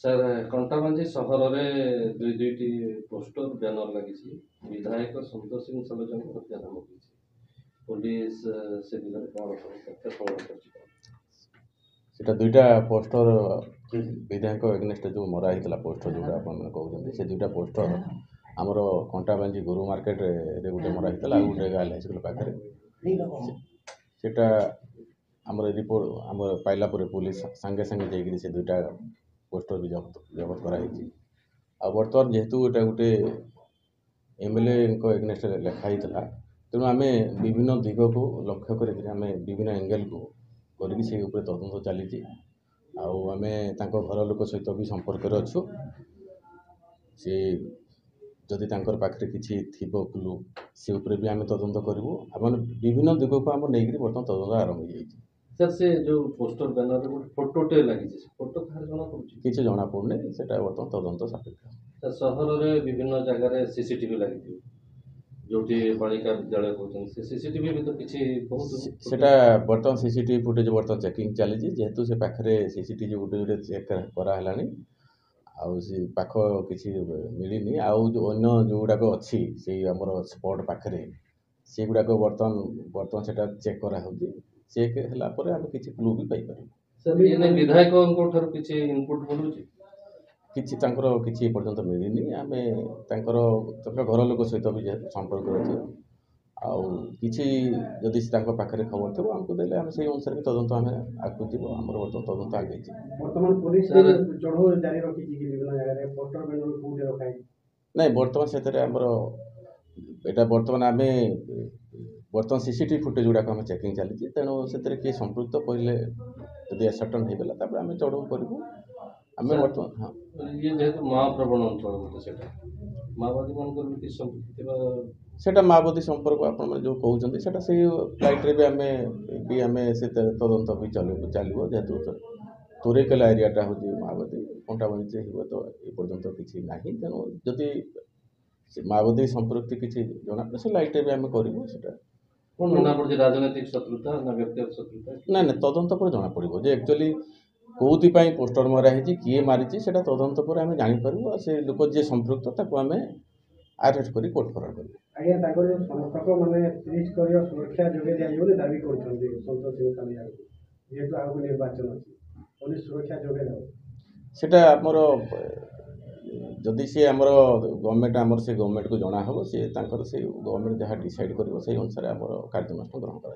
Sir Kantabanji सहर में दुईटी poster banner लगी विधायक संतोष सिंह सलजन हत्या नाम पुलिस से सेटा दुईटा पोस्टर विधायक एग्नेस्ट जो मरा होता पोस्टर जो कहते से दुईटा पोस्टर आमर कंटाबांजी गुरु मार्केट रे गोटे मरा होता गोटे गाँव हाईस्कल पाखे सेटा आमर रिपोर्ट आम पाइला पुलिस सांगे सांगे जाकि से दुईटा पोस्टर भी जबत कराई आ बर्तमान जेहेतु एटा गोटे एमएलए एग्नेस्ट लिखाई तेणु आम विभिन्न दिग को लक्ष्य करें विभिन्न एंगेल को करके से तदंत चली आम घर लोक सहित भी संपर्क अच्छु सी जदि पाखे किसी थी क्लू से भी आम तदंत करूँ आम विभिन्न दिग को आम नहीं बर्तमान तदंत आरंभ हो जाए। सर से जो पोस्टर बैनर गोटे फोटोटे लगी फोटो कहार जना पड़ुछि किसी जना पड़ने सेटा बर्तमान तदंत सापेक्ष। सहर रे विभिन्न जगह सीसीटीवी लगी जोटी बालिका विद्यालय कहते से सीसीटीवी भी तो किसी बहुत सेटा बर्तमान सीसीटीवी फुटेज बर्तमान चेकिंग चली जेहेतु से पाखे सीसीटीवी गोटे गोटे चेक करानी आउ सी पाख किसी मिलनी आउ जो अन्य जो गुड़ाक अच्छी से आमर स्पॉट पाखे से गुड़ाक बर्तमान सेटा चेक करा चेक है आम किसी क्लू भी पाई सर विधायक किसी इनपुट मिलूँ किसी किसी पर्यंत मिलनी आम घर लोक सहित भी संपर्क अच्छे आउ किसी जदि पाखे खबर थो आमको देले आम से अनुसार तदंत आम आगे जीव आम बर्तमान तदंत आगे नहीं बर्तमान से बर्तमान आम बर्तमान सीसीटीवी फुटेज गुड़ाक आम चेकिंग चली तेणु से किए संपृक्त कहले जदि सर्टन होगा आम चढ़ऊ करूँ आम बर्तमान हाँ ये जेहेतु महाप्रबण अंचल माओवादी मान सेटा माओवादी संपर्क आप जो कहते हैं से फ्लाइट रे भी आम से तदंत भी चलो जेहेतु तुरेकेला एरियाटा हूँ माओवादी कंटाबांजी हो तो ये पर्यंत किसी ना तेणु जदि माओवादी संपर्क किसी जना से लाइट भी आम करूँ राजनैतिक शत्रुता ना व्यक्तिगत शत्रुता ना तदंत पर जना पड़ो जे एक्चुअली कौपाई पोस्टर मराही किए मारी से तदंत पर आम जापर से लोक जी संपृक्त ताको आम आरेस्ट कर कोर्ट फरवर्ड करूँ। आज्ञा समर्थक मैंने 30 करोड़ सुरक्षा जोगे दिया दावी कर निर्वाचन अच्छी पुलिस सुरक्षा जोगे सेटा आमर जदि सी आमर गवर्नमेंट आमर से गवर्नमेंट को जना हो से गवर्नमेंट जहाँ डिसाइड कर अनुसार आमर कार्यानुष्ठान ग्रहण करा।